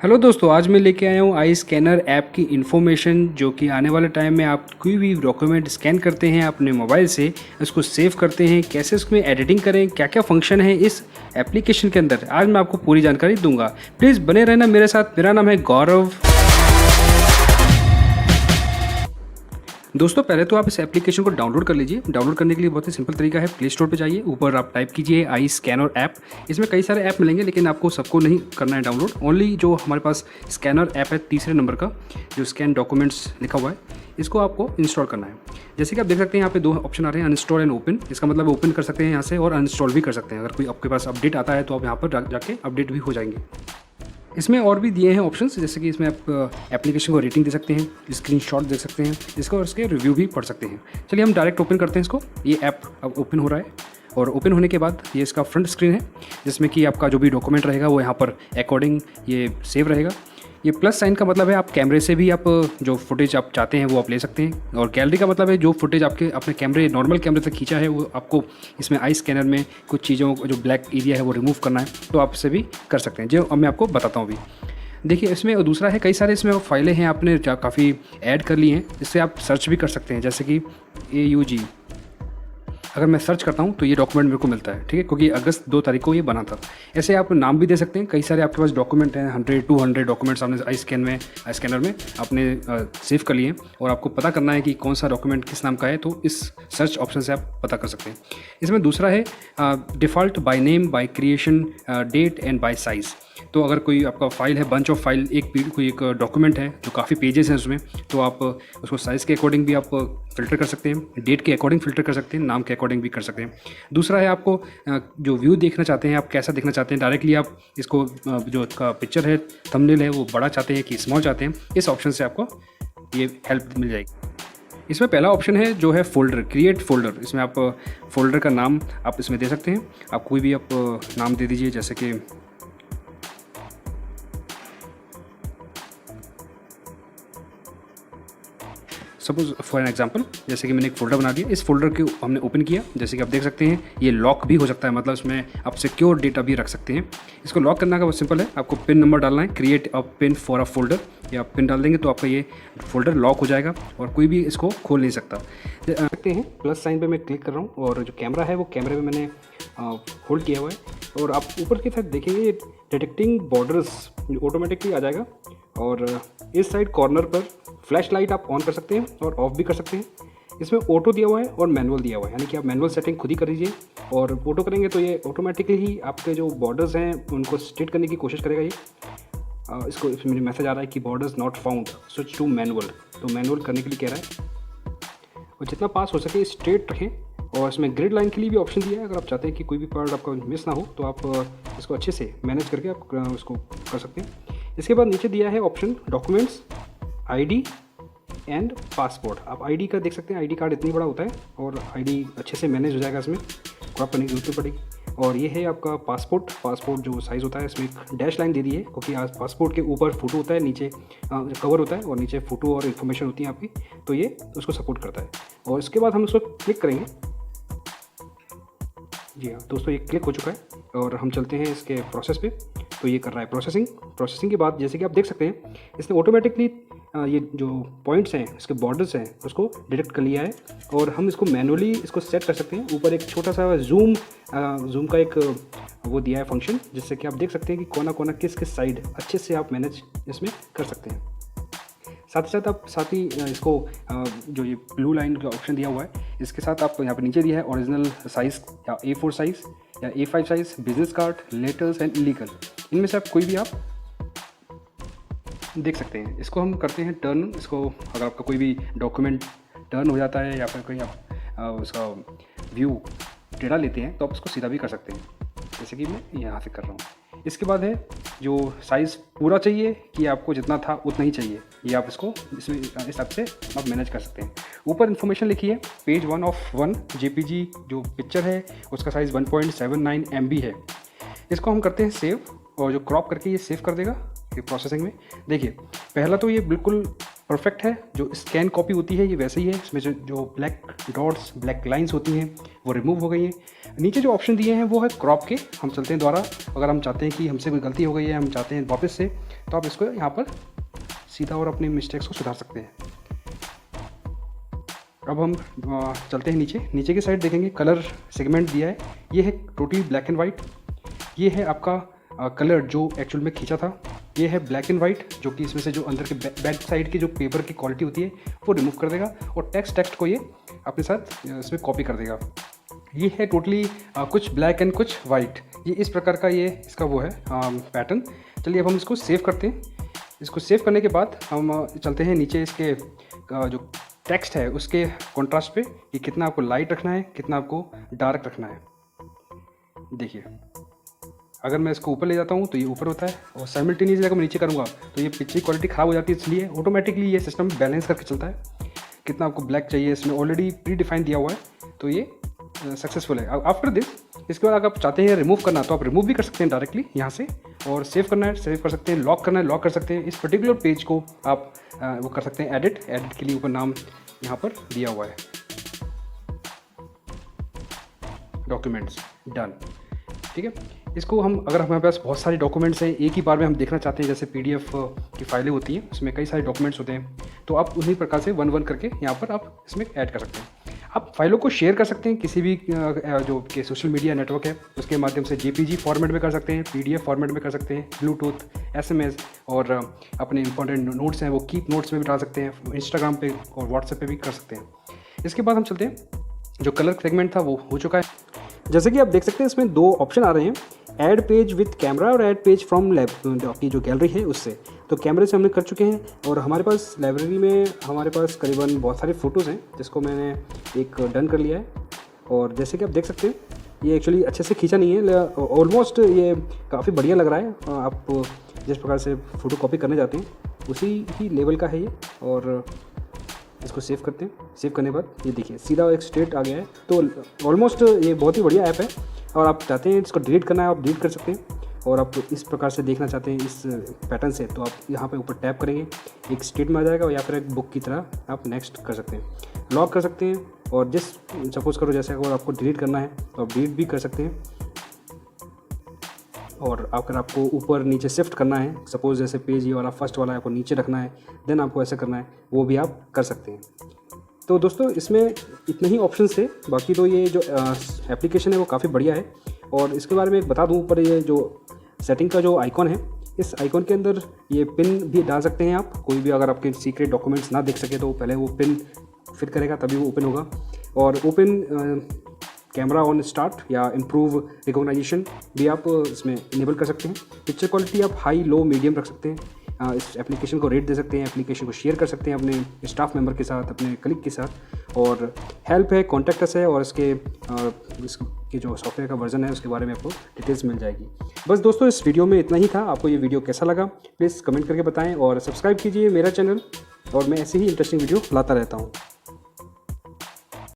Hello दोस्तों, आज मैं लेके आया हूँ आई स्कैनर ऐप की इन्फॉर्मेशन जो कि आने वाले टाइम में आप कोई भी डॉक्यूमेंट स्कैन करते हैं अपने मोबाइल से उसको सेव करते हैं, कैसे उसमें एडिटिंग करें, क्या क्या फंक्शन है इस एप्लीकेशन के अंदर। आज मैं आपको पूरी जानकारी दूंगा। प्लीज़ बने रहना मेरे साथ। मेरा नाम है गौरव। दोस्तों, पहले तो आप इस एप्लीकेशन को डाउनलोड कर लीजिए। डाउनलोड करने के लिए बहुत ही सिंपल तरीका है। प्ले स्टोर पे जाइए, ऊपर आप टाइप कीजिए आई स्कैनर ऐप। इसमें कई सारे ऐप मिलेंगे लेकिन आपको सबको नहीं करना है डाउनलोड। ओनली जो हमारे पास स्कैनर ऐप है तीसरे नंबर का, जो स्कैन डॉक्यूमेंट्स लिखा हुआ है, इसको आपको इंस्टॉल करना है। जैसे कि आप देख सकते हैं यहाँ पे दो ऑप्शन आ रहे हैं, अनइंस्टॉल एंड ओपन। इसका मतलब ओपन कर सकते हैं यहाँ से और अनइंस्टॉल भी कर सकते हैं। अगर कोई आपके पास अपडेट आता है तो आप यहाँ पर जाके अपडेट भी हो जाएंगे। इसमें और भी दिए हैं ऑप्शंस, जैसे कि इसमें आप एप्लीकेशन को रेटिंग दे सकते हैं, स्क्रीनशॉट दे सकते हैं इसका, और इसके रिव्यू भी पढ़ सकते हैं। चलिए हम डायरेक्ट ओपन करते हैं इसको। ये ऐप अब ओपन हो रहा है और ओपन होने के बाद ये इसका फ्रंट स्क्रीन है, जिसमें कि आपका जो भी डॉक्यूमेंट रहेगा वो यहाँ पर अकॉर्डिंग ये सेव रहेगा। ये प्लस साइन का मतलब है आप कैमरे से भी आप जो फुटेज आप चाहते हैं वो आप ले सकते हैं, और गैलरी का मतलब है जो फुटेज आपके अपने कैमरे नॉर्मल कैमरे से खींचा है वो आपको इसमें आई स्कैनर में कुछ चीज़ों जो ब्लैक एरिया है वो रिमूव करना है तो आप इससे भी कर सकते हैं, जो अब मैं आपको बताता हूँ अभी। देखिए इसमें दूसरा है, कई सारे इसमें फाइलें हैं आपने काफ़ी ऐड कर ली हैं, इससे आप सर्च भी कर सकते हैं। जैसे कि AUG अगर मैं सर्च करता हूँ तो ये डॉक्यूमेंट मेरे को मिलता है, ठीक है, क्योंकि अगस्त 2 तारीख को ये बना था। ऐसे आप नाम भी दे सकते हैं। कई सारे आपके पास डॉक्यूमेंट हैं, 100-200 डॉक्यूमेंट्स आपने आई स्कैनर में आपने सेव कर लिए और आपको पता करना है कि कौन सा डॉक्यूमेंट किस नाम का है, तो इस सर्च ऑप्शन से आप पता कर सकते हैं। इसमें दूसरा है default by name, by creation date and by size. तो अगर कोई आपका फाइल है, बंच ऑफ फाइल, कोई एक डॉक्यूमेंट है जो काफ़ी पेजेस हैं उसमें, तो आप उसको साइज़ के अकॉर्डिंग भी आप फ़िल्टर कर सकते हैं, डेट के अकॉर्डिंग फ़िल्टर कर सकते हैं, नाम के अकॉर्डिंग भी कर सकते हैं। दूसरा है आपको जो व्यू देखना चाहते हैं, आप कैसा देखना चाहते हैं, डायरेक्टली आप इसको जो इसका पिक्चर है, थंबनेल है, वो बड़ा चाहते हैं कि स्मॉल चाहते हैं, इस ऑप्शन से आपको ये हेल्प मिल जाएगी। इसमें पहला ऑप्शन है जो है फ़ोल्डर, क्रिएट फ़ोल्डर। इसमें आप फ़ोल्डर का नाम आप इसमें दे सकते हैं। आप कोई भी आप नाम दे दीजिए, जैसे कि सपोज फॉर एन एग्जांपल, जैसे कि मैंने एक फ़ोल्डर बना दिया। इस फोल्डर को हमने ओपन किया, जैसे कि आप देख सकते हैं ये लॉक भी हो सकता है, मतलब इसमें आप सिक्योर डेटा भी रख सकते हैं। इसको लॉक करने का बहुत सिंपल है, आपको पिन नंबर डालना है, create a pin for a folder, या आप पिन डाल देंगे तो आपका ये फोल्डर लॉक हो जाएगा और कोई भी इसको खोल नहीं सकता। देखते हैं प्लस साइन पर मैं क्लिक कर रहा हूँ और जो कैमरा है वो कैमरे में मैंने होल्ड किया हुआ है, और आप ऊपर की साइड देखेंगे डिटेक्टिंग बॉर्डर्स ऑटोमेटिकली आ जाएगा, और इस साइड कॉर्नर पर फ्लैश लाइट आप ऑन कर सकते हैं और ऑफ भी कर सकते हैं। इसमें ऑटो दिया हुआ है और मैनुअल दिया हुआ है, यानी कि आप मैनुअल सेटिंग खुद ही कर दीजिए, और ऑटो करेंगे तो ये ऑटोमेटिकली ही आपके जो बॉर्डर्स हैं उनको स्ट्रेट करने की कोशिश करेगा। ये इसको इसमें मैसेज आ रहा है कि borders not found, switch to manual. तो मैनुअल करने के लिए कह रहा है, और जितना पास हो सके स्ट्रेट रखें। और इसमें ग्रिड लाइन के लिए भी ऑप्शन दिया है, अगर आप चाहते हैं कि कोई भी पार्ट आपका मिस ना हो तो आप इसको अच्छे से मैनेज करके आप उसको कर सकते हैं। इसके बाद नीचे दिया है option documents, ID and passport. आप ID का देख सकते हैं, ID कार्ड इतनी बड़ा होता है और ID अच्छे से मैनेज हो जाएगा, इसमें क्रॉप करने की जरूरत नहीं पड़ेगी। और ये है आपका पासपोर्ट जो साइज़ होता है, इसमें एक डैश लाइन दे दी है, क्योंकि आज पासपोर्ट के ऊपर फ़ोटो होता है, नीचे कवर होता है और नीचे फ़ोटो और इन्फॉर्मेशन होती है आपकी, तो ये उसको सपोर्ट करता है। और इसके बाद हम उसको क्लिक करेंगे। जी हाँ दोस्तों, ये क्लिक हो चुका है और हम चलते हैं इसके प्रोसेस पे। तो ये कर रहा है प्रोसेसिंग के बाद जैसे कि आप देख सकते हैं इसने ऑटोमेटिकली ये जो पॉइंट्स हैं, इसके बॉर्डर्स हैं, उसको डिटेक्ट कर लिया है, और हम इसको मैनुअली इसको सेट कर सकते हैं। ऊपर एक छोटा सा जूम का एक वो दिया है फंक्शन, जिससे कि आप देख सकते हैं कि कोना कोना किस साइड अच्छे से आप मैनेज इसमें कर सकते हैं। साथ ही इसको जो ये ब्लू लाइन का ऑप्शन दिया हुआ है, इसके साथ आप यहाँ पर नीचे दिया है ओरिजिनल साइज़ या A4 साइज़ या A5 size, business card, letters and illegal, इनमें से आप कोई भी आप देख सकते हैं। इसको हम करते हैं टर्न। इसको अगर आपका कोई भी डॉक्यूमेंट टर्न हो जाता है या फिर कोई आप उसका व्यू टेढ़ा लेते हैं तो आप उसको सीधा भी कर सकते हैं, जैसे कि मैं यहाँ से कर रहा हूँ। इसके बाद है जो साइज़ पूरा चाहिए कि आपको जितना था उतना ही चाहिए, ये आप इसको इसमें इस हिसाब से आप मैनेज कर सकते हैं। ऊपर इन्फॉर्मेशन लिखी है, पेज 1 of 1 JPG जो पिक्चर है उसका साइज़ 1.79 MB है। इसको हम करते हैं सेव, और जो क्रॉप करके ये सेव कर देगा ये प्रोसेसिंग में। देखिए पहला तो ये बिल्कुल परफेक्ट है, जो स्कैन कॉपी होती है ये वैसे ही है, इसमें जो ब्लैक डॉट्स, ब्लैक लाइंस होती हैं वो रिमूव हो गई हैं। नीचे जो ऑप्शन दिए हैं वो है क्रॉप के, हम चलते हैं द्वारा। अगर हम चाहते हैं कि हमसे कोई गलती हो गई है, हम चाहते हैं वापस से तो आप इसको यहाँ पर सीधा और अपनी मिस्टेक्स को सुधार सकते हैं। अब हम चलते हैं नीचे की साइड देखेंगे। कलर सेगमेंट दिया है, ये है टोटली ब्लैक एंड वाइट। ये है आपका कलर जो एक्चुअल में खींचा था। ये है ब्लैक एंड वाइट, जो कि इसमें से जो अंदर के बैक साइड की जो पेपर की क्वालिटी होती है वो रिमूव कर देगा और टेक्स्ट को ये अपने साथ इसमें कॉपी कर देगा। ये है टोटली कुछ ब्लैक एंड कुछ वाइट। ये इस प्रकार का ये इसका वो है पैटर्न। चलिए अब हम इसको सेव करते हैं। इसको सेव करने के बाद हम चलते हैं नीचे इसके जो टेक्स्ट है उसके कॉन्ट्रास्ट पे कि कितना आपको लाइट रखना है, कितना आपको डार्क रखना है। देखिए अगर मैं इसको ऊपर ले जाता हूँ तो ये ऊपर होता है और साइमल्टेनियसली अगर मैं नीचे करूँगा तो ये पिक्चर की क्वालिटी ख़राब हो जाती है। इसलिए ऑटोमेटिकली ये सिस्टम बैलेंस करके चलता है। कितना आपको ब्लैक चाहिए इसमें ऑलरेडी प्री डिफाइन दिया हुआ है, तो ये सक्सेसफुल है। आफ्टर दिस इसके बाद अगर आप चाहते हैं रिमूव करना तो आप रिमूव भी कर सकते हैं डायरेक्टली यहाँ से, और सेव करना है सेव कर सकते हैं, लॉक करना है लॉक कर सकते हैं। इस पर्टिकुलर पेज को आप वो कर सकते हैं एडिट के लिए ऊपर नाम यहाँ पर दिया हुआ है, डॉक्यूमेंट्स डन। ठीक है, इसको हम अगर हमारे पास बहुत सारे डॉक्यूमेंट्स हैं एक ही बार में हम देखना चाहते हैं, जैसे पीडीएफ की फाइलें होती हैं उसमें कई सारे डॉक्यूमेंट्स होते हैं, तो आप उन्हीं प्रकार से वन करके यहाँ पर आप इसमें ऐड कर सकते हैं। आप फाइलों को शेयर कर सकते हैं किसी भी जो के सोशल मीडिया नेटवर्क है उसके माध्यम से। जेपीजी फॉर्मेट में कर सकते हैं, पीडीएफ फॉर्मेट में कर सकते हैं, ब्लूटूथ, एसएमएस, और अपने इंपॉर्टेंट नोट्स हैं वो कीप नोट्स में भी डाल सकते हैं, इंस्टाग्राम पे और व्हाट्सएप पे भी कर सकते हैं। इसके बाद हम चलते हैं, जो कलर सेगमेंट था वो हो चुका है। जैसे कि आप देख सकते हैं इसमें दो ऑप्शन आ रहे हैं, ऐड पेज विथ कैमरा और ऐड पेज फ्रॉम लैब, आपकी जो गैलरी है उससे। तो कैमरे से हमने कर चुके हैं और हमारे पास लाइब्रेरी में हमारे पास करीबन बहुत सारे फ़ोटोज़ हैं जिसको मैंने एक डन कर लिया है। और जैसे कि आप देख सकते हैं ये एक्चुअली अच्छे से खींचा नहीं है, ऑलमोस्ट ये काफ़ी बढ़िया लग रहा है। आप जिस प्रकार से फ़ोटो कॉपी करने जाते हैं उसी ही लेवल का है ये। और इसको सेव करते हैं। सेव करने के बाद ये देखिए सीधा एक स्ट्रेट आ गया है। तो ऑलमोस्ट ये बहुत ही बढ़िया ऐप है, और आप चाहते हैं इसको डिलीट करना है आप डिलीट कर सकते हैं, और आप इस प्रकार से देखना चाहते हैं इस पैटर्न से तो आप यहाँ पे ऊपर टैप करेंगे, एक स्टेट में आ जाएगा, या फिर एक बुक की तरह आप नेक्स्ट कर सकते हैं, लॉक कर सकते हैं। और जिस सपोज़ करो जैसे अगर आपको डिलीट करना है तो आप डिलीट भी कर सकते हैं। और अगर आपको ऊपर नीचे शिफ्ट करना है, सपोज़ जैसे पेज ये वाला फर्स्ट वाला आपको नीचे रखना है, देन आपको ऐसा करना है, वो भी आप कर सकते हैं। तो दोस्तों इसमें इतने ही ऑप्शंस थे, बाकी तो ये जो एप्लीकेशन है वो काफ़ी बढ़िया है। और इसके बारे में एक बता दूं, ऊपर ये जो सेटिंग का जो आइकॉन है, इस आइकॉन के अंदर ये पिन भी डाल सकते हैं आप। कोई भी अगर आपके सीक्रेट डॉक्यूमेंट्स ना देख सके तो पहले वो पिन फिट करेगा तभी वो ओपन होगा। और ओपन कैमरा ऑन स्टार्ट या इम्प्रूव रिकॉग्नाइजेशन भी आप इसमें इनेबल कर सकते हैं। पिक्चर क्वालिटी आप हाई लो मीडियम रख सकते हैं। इस एप्लीकेशन को रेट दे सकते हैं, एप्लीकेशन को शेयर कर सकते हैं अपने स्टाफ मेंबर के साथ, अपने कलीग के साथ। और हेल्प है, कॉन्टैक्ट अस है, और इसके जो सॉफ्टवेयर का वर्जन है उसके बारे में आपको डिटेल्स मिल जाएगी। बस दोस्तों इस वीडियो में इतना ही था। आपको ये वीडियो कैसा लगा प्लीज़ कमेंट करके बताएं, और सब्सक्राइब कीजिए मेरा चैनल, और मैं ऐसे ही इंटरेस्टिंग वीडियो लाता रहता हूँ।